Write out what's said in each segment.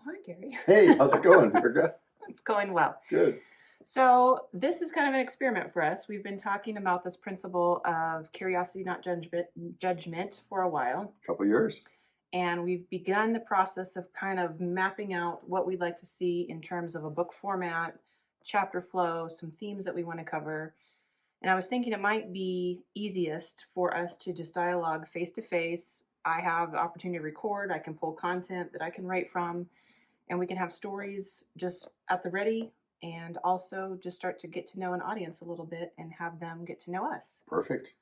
Hi, Gary. Hey, how's it going, Birga? It's going well. Good. So, this is kind of an experiment for us. We've been talking about this principle of curiosity, not judgment for a while. Couple years. And we've begun the process of kind of mapping out what we'd like to see in terms of a book format, chapter flow, some themes that we want to cover. And I was thinking it might be easiest for us to just dialogue face to face. I have the opportunity to record, I can pull content that I can write from, and we can have stories just at the ready and also just start to get to know an audience a little bit and have them get to know us. Perfect.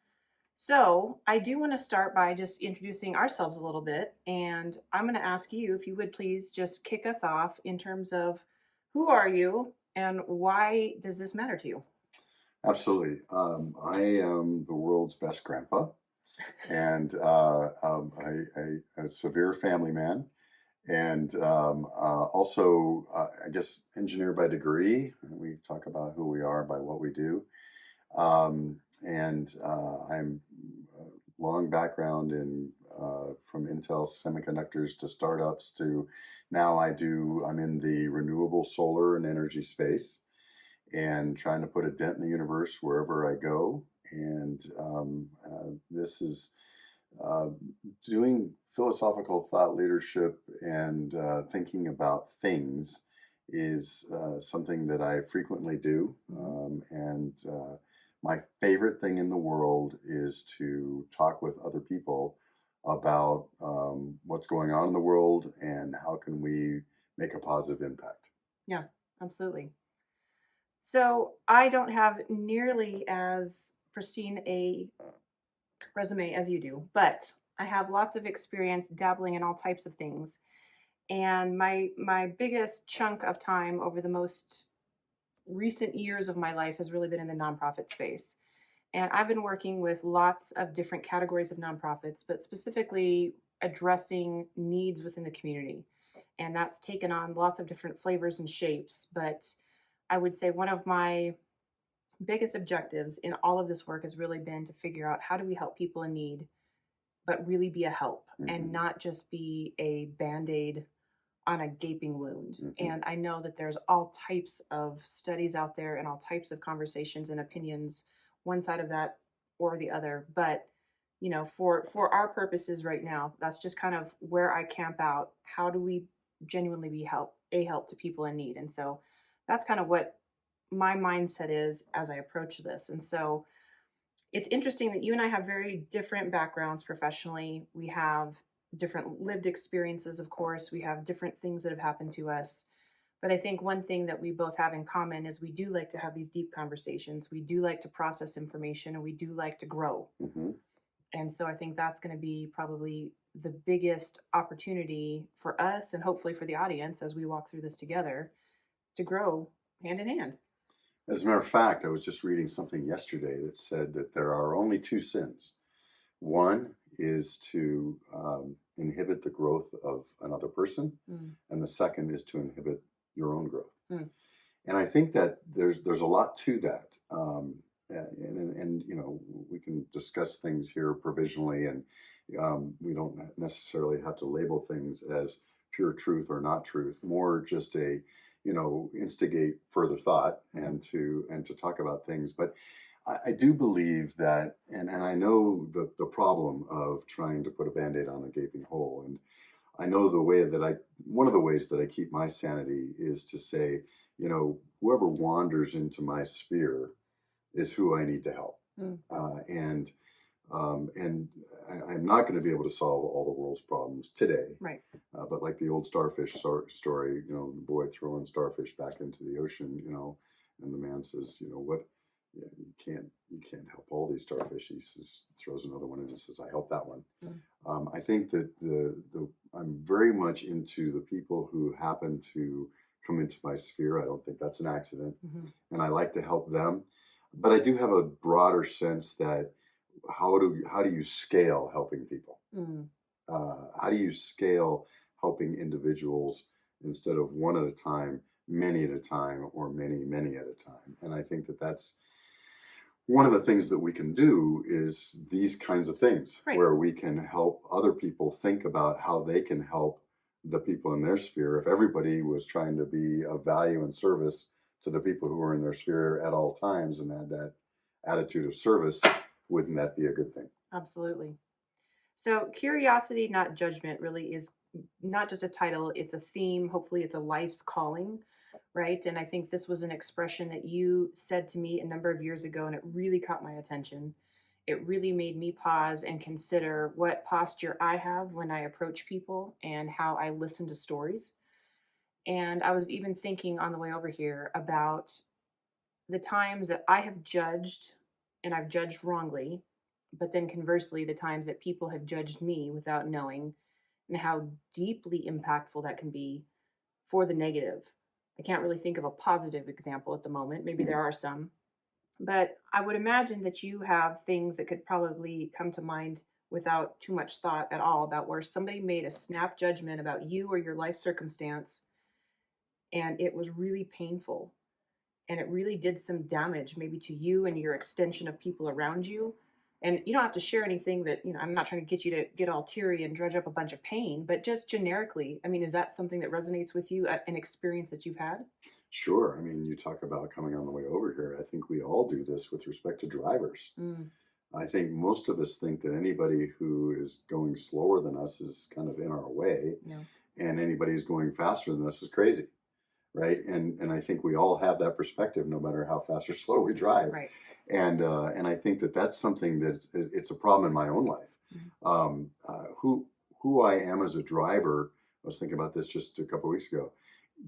So, I do want to start by just introducing ourselves a little bit, and I'm going to ask you if you would please just kick us off in terms of who are you and why does this matter to you? Absolutely. I am the world's best grandpa, and a severe family man, and also, I guess, engineer by degree. We talk about who we are by what we do. And I'm long background in from Intel semiconductors to startups to now I'm in the renewable solar and energy space and trying to put a dent in the universe wherever I go. And this is uh, doing philosophical thought leadership and thinking about things is something that I frequently do. And my favorite thing in the world is to talk with other people about what's going on in the world and how can we make a positive impact. Yeah, absolutely. So, I don't have nearly as pristine a resume as you do, but I have lots of experience dabbling in all types of things. And my biggest chunk of time over the most recent years of my life has really been in the nonprofit space. And I've been working with lots of different categories of nonprofits, but specifically addressing needs within the community. And that's taken on lots of different flavors and shapes. But I would say one of my biggest objectives in all of this work has really been to figure out how do we help people in need, but really be a help and Hmm. not just be a band aid on a gaping wound. Hmm. And I know that there's all types of studies out there and all types of conversations and opinions, one side of that or the other. But for our purposes right now, that's just kind of where I camp out. How do we genuinely be help to people in need? And so that's kind of what my mindset is as I approach this. And so it's interesting that you and I have very different backgrounds professionally. We have different lived experiences, of course. We have different things that have happened to us. But I think one thing that we both have in common is we do like to have these deep conversations. We do like to process information and we do like to grow. Hmm. And so I think that's going to be probably the biggest opportunity for us and hopefully for the audience as we walk through this together to grow hand in hand. As a matter of fact, I was just reading something yesterday that said that there are only two sins. One is to inhibit the growth of another person, Mm, and the second is to inhibit your own growth. mm, And I think that there's a lot to that. And we can discuss things here provisionally, and we don't necessarily have to label things as pure truth or not truth. More just a instigate further thought mm, and to talk about things. But I do believe that, and I know the problem of trying to put a band-aid on a gaping hole. And I know one of the ways that I keep my sanity is to say, whoever wanders into my sphere is who I need to help. mm. And I'm not going to be able to solve all the world's problems today. Right. But like the old starfish story, the boy throwing starfish back into the ocean, and the man says, what? Yeah, you can't help all these starfish. He says, throws another one in and says, I help that one. Mm, I think that I'm very much into the people who happen to come into my sphere. I don't think that's an accident, mhm, and I like to help them. But I do have a broader sense that how do you scale helping people? mm. How do you scale helping individuals instead of one at a time, many at a time, or many at a time? And I think that that's one of the things that we can do is these kinds of things Right. where we can help other people think about how they can help the people in their sphere. If everybody was trying to be of value and service to the people who are in their sphere at all times and had that attitude of service, wouldn't that be a good thing? Absolutely. So, curiosity, not judgment, really is not just a title, it's a theme. Hopefully, it's a life's calling, right? And I think this was an expression that you said to me a number of years ago, and it really caught my attention. It really made me pause and consider what posture I have when I approach people and how I listen to stories. And I was even thinking on the way over here about the times that I have judged and I've judged wrongly, but then conversely, the times that people have judged me without knowing, and how deeply impactful that can be for the negative. I can't really think of a positive example at the moment. Maybe there are some, but I would imagine that you have things that could probably come to mind without too much thought at all about where somebody made a snap judgment about you or your life circumstance, and it was really painful and it really did some damage maybe to you and your extension of people around you. And you don't have to share anything that, I'm not trying to get you to get all teary and dredge up a bunch of pain, but just generically, I mean, is that something that resonates with you, an experience that you've had? Sure. I mean, you talk about coming on the way over here. I think we all do this with respect to drivers. Mm, I think most of us think that anybody who is going slower than us is kind of in our way, no. and anybody who's going faster than us is crazy, right? And I think we all have that perspective, no matter how fast or slow we drive. Right. And I think that that's something that it's a problem in my own life. Mhm. Who I am as a driver, I was thinking about this just a couple of weeks ago,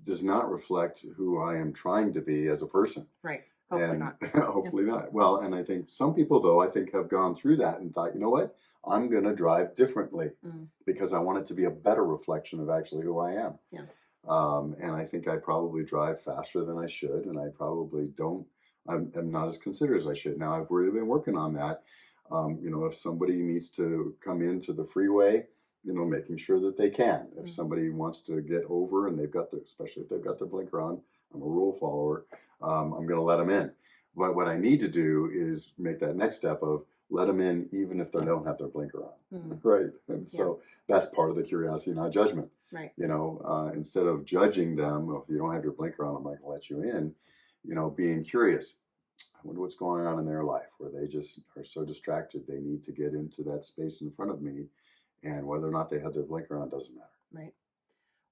does not reflect who I am trying to be as a person. Right. Hopefully And not. hopefully not. Well, and I think some people, though, I think have gone through that and thought, you know what, I'm going to drive differently Mm, because I want it to be a better reflection of actually who I am. yeah. And I think I probably drive faster than I should, and I probably don't. I'm not as considerate as I should. Now I've really been working on that. If somebody needs to come into the freeway, making sure that they can. If Mm, somebody wants to get over and they've got their, especially if they've got their blinker on, I'm a rule follower. I'm going to let them in. But what I need to do is make that next step of let them in, even if they don't have their blinker on. mm, Right. And yeah. so that's part of the curiosity, not judgment. Right. Instead of judging them, if you don't have your blinker on, I'm not going to let you in. Being curious. I wonder what's going on in their life where they just are so distracted they need to get into that space in front of me, and whether or not they have their blinker on doesn't matter. Right.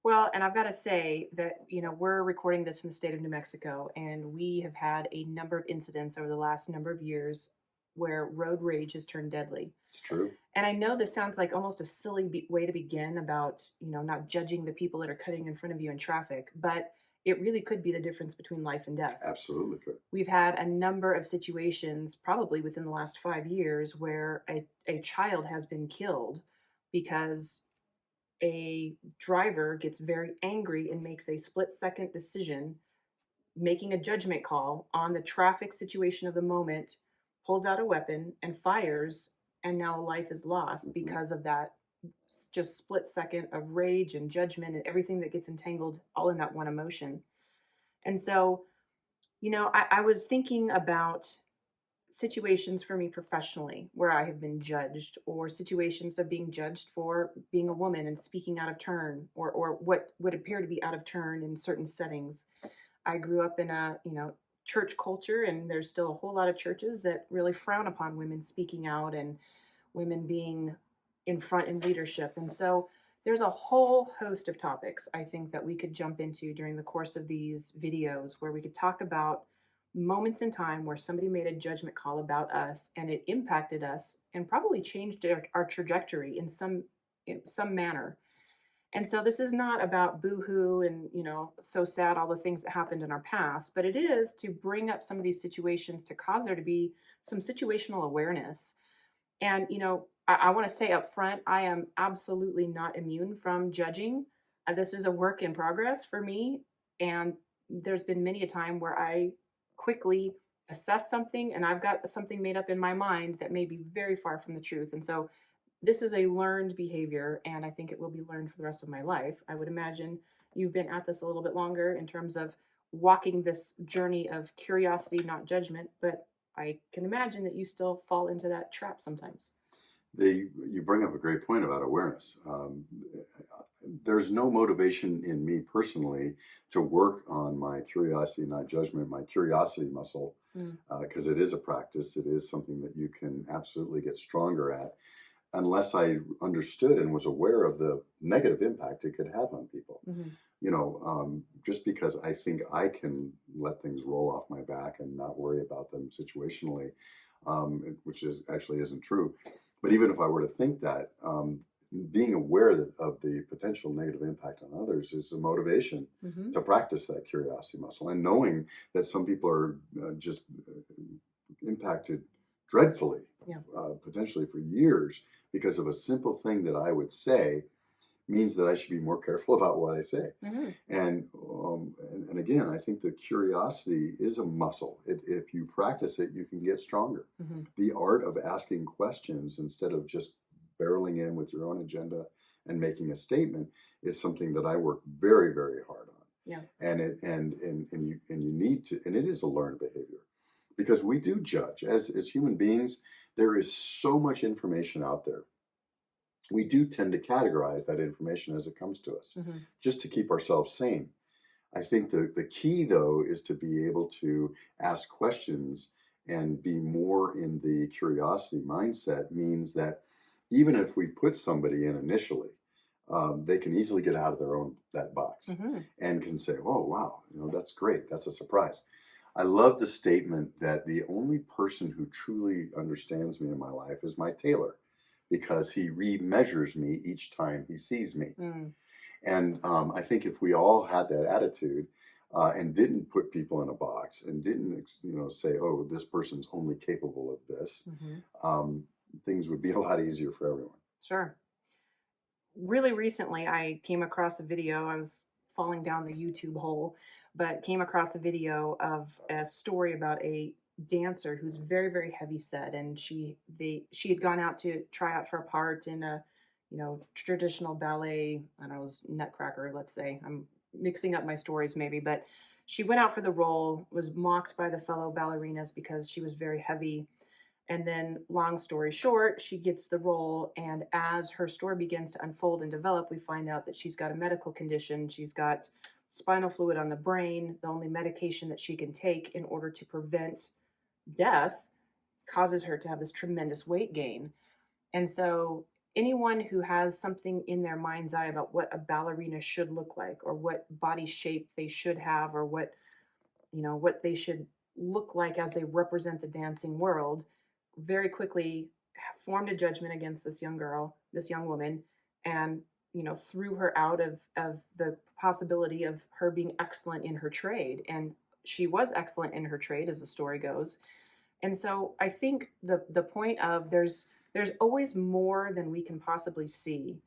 Well, and I've got to say that, we're recording this in the state of New Mexico, and we have had a number of incidents over the last number of years where road rage has turned deadly. It's true. And I know this sounds like almost a silly way to begin about, not judging the people that are cutting in front of you in traffic, but it really could be the difference between life and death. Absolutely could. We've had a number of situations, probably within the last 5 years, where a child has been killed because a driver gets very angry and makes a split-second decision, making a judgment call on the traffic situation of the moment, pulls out a weapon and fires, and now a life is lost Mhm. because of that just split second of rage and judgment and everything that gets entangled all in that one emotion. And so, I was thinking about situations for me professionally where I have been judged, or situations of being judged for being a woman and speaking out of turn, or what would appear to be out of turn in certain settings. I grew up in a, church culture, and there's still a whole lot of churches that really frown upon women speaking out and women being in front in leadership. And so there's a whole host of topics I think that we could jump into during the course of these videos where we could talk about moments in time where somebody made a judgment call about us and it impacted us and probably changed our trajectory in some manner. And so this is not about boohoo and, so sad, all the things that happened in our past, but it is to bring up some of these situations to cause there to be some situational awareness. And, I want to say up front, I am absolutely not immune from judging. This is a work in progress for me. And there's been many a time where I quickly assess something and I've got something made up in my mind that may be very far from the truth. And so this is a learned behavior, and I think it will be learned for the rest of my life. I would imagine you've been at this a little bit longer in terms of walking this journey of curiosity, not judgment, but I can imagine that you still fall into that trap sometimes. You bring up a great point about awareness. There's no motivation in me personally to work on my curiosity, not judgment, my curiosity muscle, Mm. because it is a practice. It is something that you can absolutely get stronger at, unless I understood and was aware of the negative impact it could have on people. Mhm. Just because I think I can let things roll off my back and not worry about them situationally, which is actually isn't true. But even if I were to think that, being aware of the potential negative impact on others is a motivation Mhm. to practice that curiosity muscle, and knowing that some people are just impacted dreadfully, Yeah. potentially for years, because of a simple thing that I would say, means that I should be more careful about what I say. Mhm. And again, I think that curiosity is a muscle. If you practice it, you can get stronger. Mhm. The art of asking questions instead of just barreling in with your own agenda and making a statement is something that I work very, very hard on. Yeah. And you need to, and it is a learned behavior, because we do judge as human beings. There is so much information out there. We do tend to categorize that information as it comes to us, Mhm. just to keep ourselves sane. I think the key, though, is to be able to ask questions and be more in the curiosity mindset, means that even if we put somebody in initially, they can easily get out of their own that box Mhm. and can say, "Oh, wow, that's great. That's a surprise." I love the statement that the only person who truly understands me in my life is my tailor, because he remeasures me each time he sees me. Mm. And I think if we all had that attitude, and didn't put people in a box and didn't, say, "Oh, this person's only capable of this," Mhm. um, things would be a lot easier for everyone. Sure. Really recently, I came across a video. I was falling down the YouTube hole, but came across a video of a story about a dancer who's very, very heavy set, and she had gone out to try out for a part in a, traditional ballet. I don't know, it was Nutcracker, let's say. I'm mixing up my stories maybe, but she went out for the role, was mocked by the fellow ballerinas because she was very heavy, and then, long story short, she gets the role. And as her story begins to unfold and develop, we find out that she's got a medical condition. She's got spinal fluid on the brain. The only medication that she can take in order to prevent death causes her to have this tremendous weight gain. And so, anyone who has something in their mind's eye about what a ballerina should look like, or what body shape they should have, or what they should look like as they represent the dancing world, very quickly formed a judgment against this young girl, this young woman, and threw her out of the possibility of her being excellent in her trade. And she was excellent in her trade, as the story goes. And so I think the point of there's always more than we can possibly see.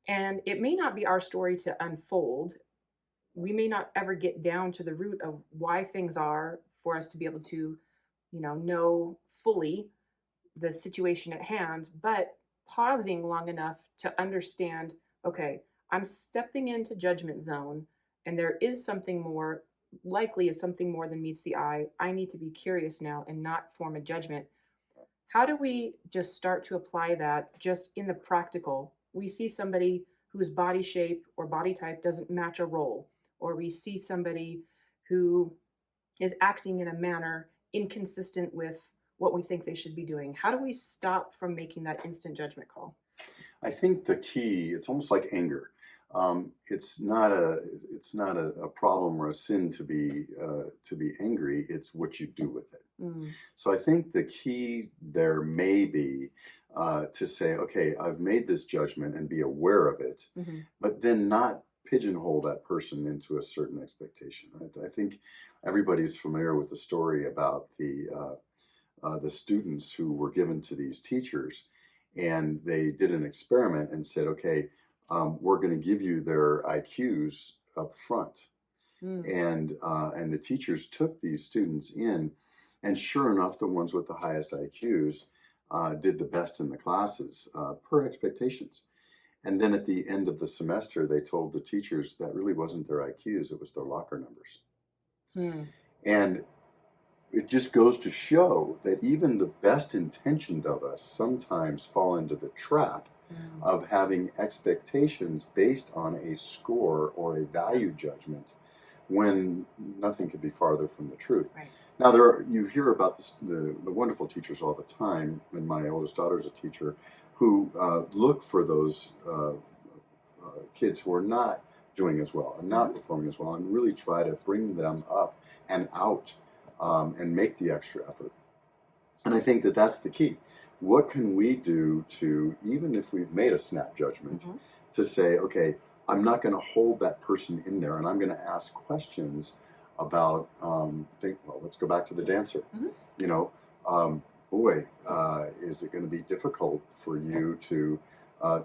And it may not be our story to unfold. We may not ever get down to the root of why things are, for us to be able to, know fully the situation at hand, but pausing long enough to understand, okay, I'm stepping into judgment zone, and there is something more, likely is something more than meets the eye. I need to be curious now and not form a judgment. How do we just start to apply that just in the practical? We see somebody whose body shape or body type doesn't match a role, or we see somebody who is acting in a manner inconsistent with what we think they should be doing. How do we stop from making that instant judgment call? I think the key, it's almost like anger. It's not a problem or a sin to be angry. It's what you do with it. Mm. So I think the key there may be to say, okay, I've made this judgment and be aware of it, Hmm. but then not pigeonhole that person into a certain expectation. I think everybody's familiar with the story about the students who were given to these teachers, and they did an experiment and said, okay, we're going to give you their IQs up front. Mm. And the teachers took these students in, and sure enough, the ones with the highest IQs did the best in the classes per expectations. And then at the end of the semester, they told the teachers that really wasn't their IQs, it was their locker numbers. Mm. And it just goes to show that even the best intentioned of us sometimes fall into the trap of having expectations based on a score or a value judgment when nothing could be farther from the truth. Right. Now, you hear about the wonderful teachers all the time, and my oldest daughter is a teacher, who look for those kids who are not doing as well and not performing as well, and really try to bring them up and out and make the extra effort. And I think that that's the key. What can we do to, even if we've made a snap judgment, to say, okay, I'm not going to hold that person in there, and I'm going to ask questions about, well, let's go back to the dancer. You know, boy, is it going to be difficult for you to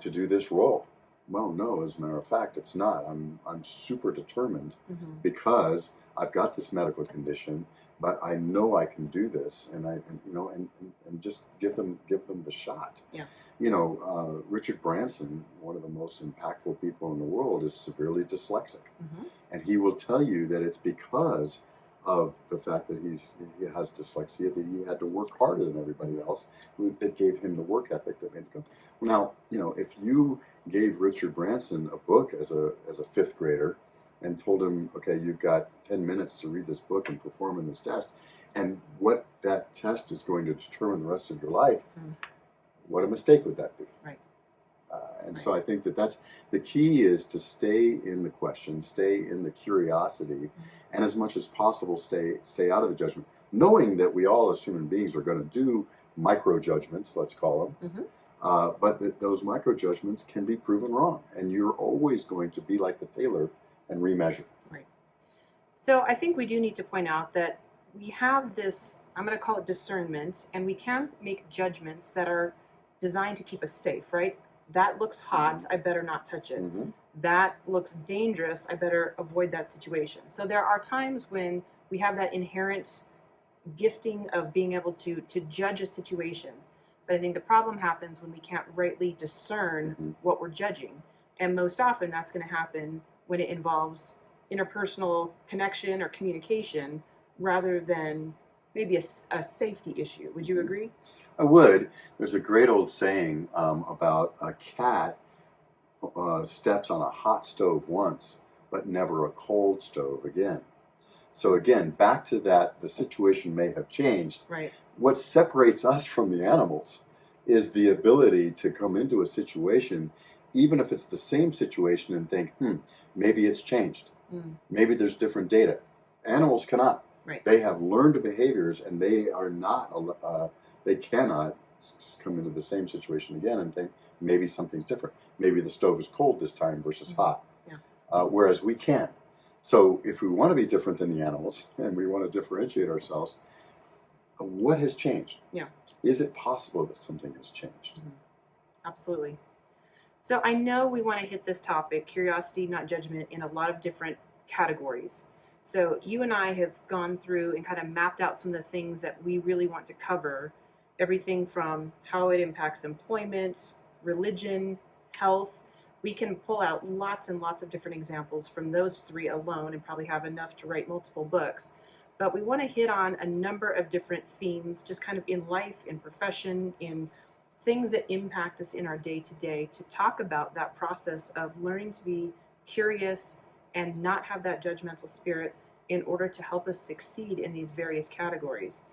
do this role? Well, no, as a matter of fact, it's not. I'm super determined because I've got this medical condition, but I know I can do this, and and just give them the shot. Yeah. You know, Richard Branson, one of the most impactful people in the world, is severely dyslexic, and he will tell you that it's because of the fact that he has dyslexia that he had to work harder than everybody else that gave him the work ethic that made him go. Now, you know, if you gave Richard Branson a book as a fifth grader and told him, okay, you've got 10 minutes to read this book and perform in this test, and what that test is going to determine the rest of your life, what a mistake would that be? Right. So I think that that's the key, is to stay in the question, stay in the curiosity, and as much as possible stay out of the judgment, knowing that we all as human beings are going to do micro judgments, let's call them, but that those micro judgments can be proven wrong, and you're always going to be like the tailor and remeasure. Right. So I think we do need to point out that we have this, I'm going to call it discernment, and we can make judgments that are designed to keep us safe, right? That looks hot, I better not touch it. That looks dangerous, I better avoid that situation. So there are times when we have that inherent gifting of being able to judge a situation. But I think the problem happens when we can't rightly discern what we're judging. And most often that's going to happen when it involves interpersonal connection or communication rather than maybe a safety issue. Would you agree? I would. There's a great old saying about a cat steps on a hot stove once, but never a cold stove again. So again, back to that, the situation may have changed. Right. What separates us from the animals is the ability to come into a situation, even if it's the same situation, and think, maybe it's changed. Maybe there's different data. Animals cannot. Right. They have learned behaviors, and they are not, they cannot come into the same situation again and think maybe something's different. Maybe the stove is cold this time versus hot. Yeah. Whereas we can. So if we want to be different than the animals and we want to differentiate ourselves, what has changed? Yeah. Is it possible that something has changed? Absolutely. So I know we want to hit this topic, curiosity, not judgment, in a lot of different categories. So you and I have gone through and kind of mapped out some of the things that we really want to cover. Everything from how it impacts employment, religion, health. We can pull out lots and lots of different examples from those three alone and probably have enough to write multiple books. But we want to hit on a number of different themes, just kind of in life, in profession, in things that impact us in our day-to-day, to talk about that process of learning to be curious and not have that judgmental spirit in order to help us succeed in these various categories.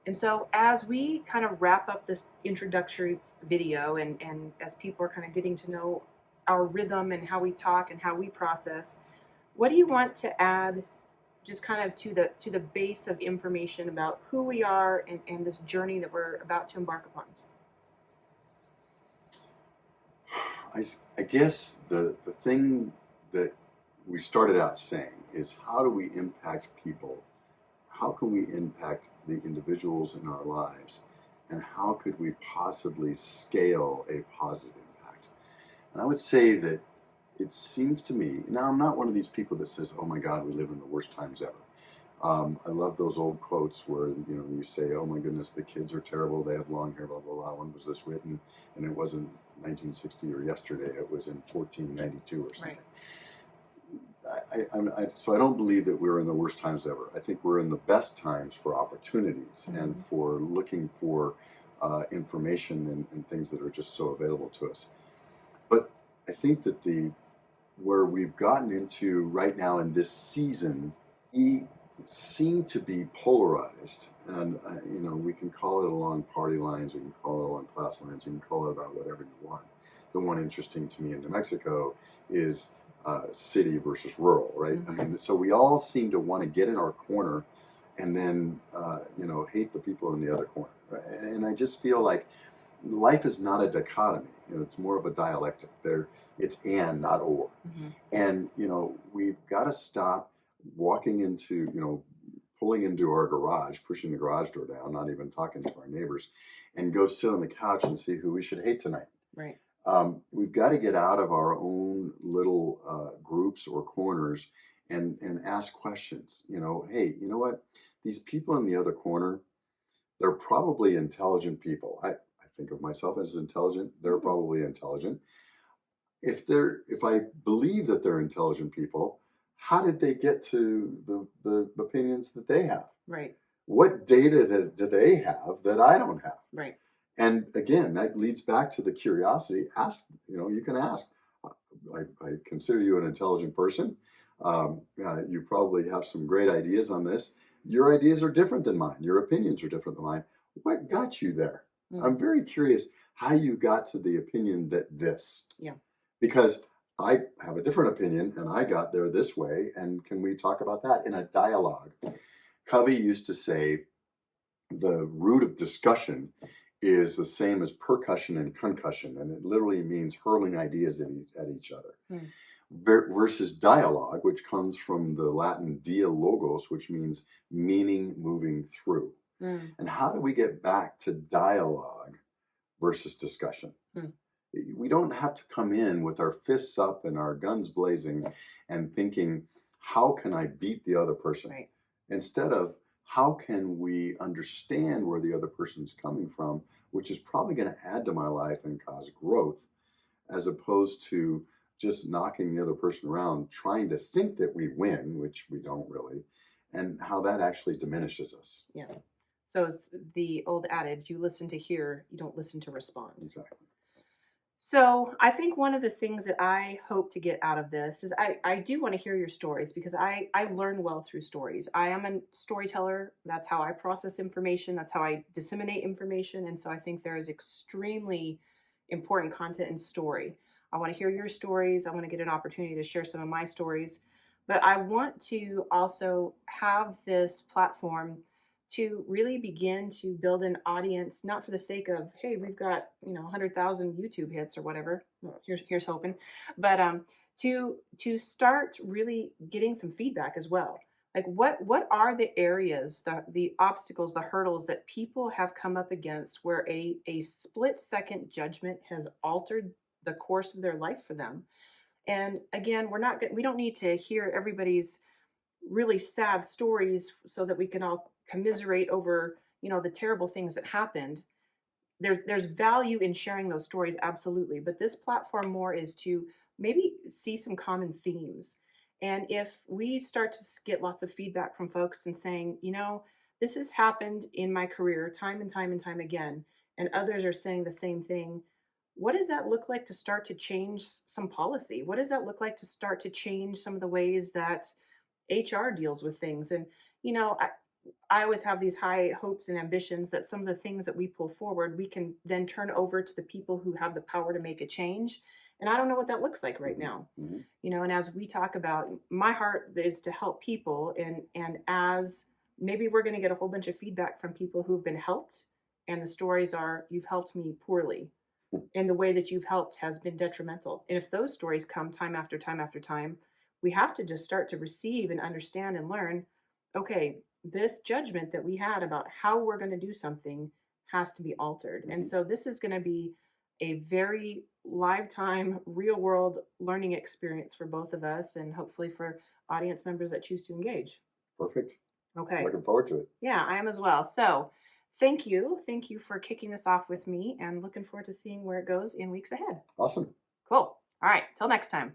And so as we kind of wrap up this introductory video and as people are kind of getting to know our rhythm and how we talk and how we process, what do you want to add just kind of to the base of information about who we are and this journey that we're about to embark upon? I guess the thing that we started out saying is, how do we impact people? How can we impact the individuals in our lives? And how could we possibly scale a positive impact? And I would say that it seems to me, now I'm not one of these people that says, oh my God, we live in the worst times ever. I love those old quotes where, you say, oh my goodness, the kids are terrible, they have long hair, blah, blah, blah. When was this written? And it wasn't 1960 or yesterday, it was in 1492 or something. Right. So I don't believe that we're in the worst times ever. I think we're in the best times for opportunities and for looking for information and things that are just so available to us. But I think that where we've gotten into right now in this season, we seem to be polarized, and we can call it along party lines, we can call it along class lines, you can call it about whatever you want. The one interesting to me in New Mexico is city versus rural, right? I mean, so we all seem to want to get in our corner and then hate the people in the other corner, right? And I just feel like life is not a dichotomy. It's more of a dialectic. It's and, not or. And we've got to stop walking into, pulling into our garage, pushing the garage door down, not even talking to our neighbors, and go sit on the couch and see who we should hate tonight. Right. We've got to get out of our own little groups or corners and ask questions. Hey, you know what? These people in the other corner, they're probably intelligent people. I think of myself as intelligent. They're probably intelligent. If I believe that they're intelligent people, how did they get to the opinions that they have? Right. What data do they have that I don't have? Right. And again, that leads back to the curiosity. Ask, you can ask. I consider you an intelligent person. You probably have some great ideas on this. Your ideas are different than mine. Your opinions are different than mine. What got you there? I'm very curious how you got to the opinion that this. Yeah. Because I have a different opinion and I got there this way. And can we talk about that in a dialogue? Covey used to say the root of discussion is the same as percussion and concussion, and it literally means hurling ideas at each other. Versus dialogue, which comes from the Latin dialogos, which means meaning moving through. And how do we get back to dialogue versus discussion? We don't have to come in with our fists up and our guns blazing and thinking, how can I beat the other person? Right. Instead of, how can we understand where the other person's coming from, which is probably going to add to my life and cause growth, as opposed to just knocking the other person around, trying to think that we win, which we don't really, and how that actually diminishes us. Yeah. So it's the old adage, you listen to hear, you don't listen to respond. Exactly. So I think one of the things that I hope to get out of this is I do want to hear your stories, because I learn well through stories. I am a storyteller. That's how I process information. That's how I disseminate information. And so I think there is extremely important content in story. I want to hear your stories. I want to get an opportunity to share some of my stories. But I want to also have this platform to really begin to build an audience, not for the sake of, hey, we've got 100,000 YouTube hits or whatever. Well, here's hoping, but to start really getting some feedback as well. Like what are the areas, the obstacles, the hurdles that people have come up against where a split second judgment has altered the course of their life for them? And again, we don't need to hear everybody's really sad stories so that we can all commiserate over the terrible things that happened. There's value in sharing those stories, absolutely, but this platform more is to maybe see some common themes. And if we start to get lots of feedback from folks and saying, this has happened in my career time and time and time again, and others are saying the same thing, what does that look like to start to change some policy? What does that look like to start to change some of the ways that HR deals with things? And I always have these high hopes and ambitions that some of the things that we pull forward, we can then turn over to the people who have the power to make a change. And I don't know what that looks like right now. And as we talk about, my heart is to help people, and as maybe we're going to get a whole bunch of feedback from people who've been helped, and the stories are, you've helped me poorly, and the way that you've helped has been detrimental. And if those stories come time after time after time, we have to just start to receive and understand and learn, okay, this judgment that we had about how we're going to do something has to be altered. And so this is going to be a very lifetime, real world learning experience for both of us, and hopefully for audience members that choose to engage. Perfect. Okay. Looking forward to it. Yeah, I am as well. So thank you. Thank you for kicking this off with me, and looking forward to seeing where it goes in weeks ahead. Awesome. Cool. All right. Till next time.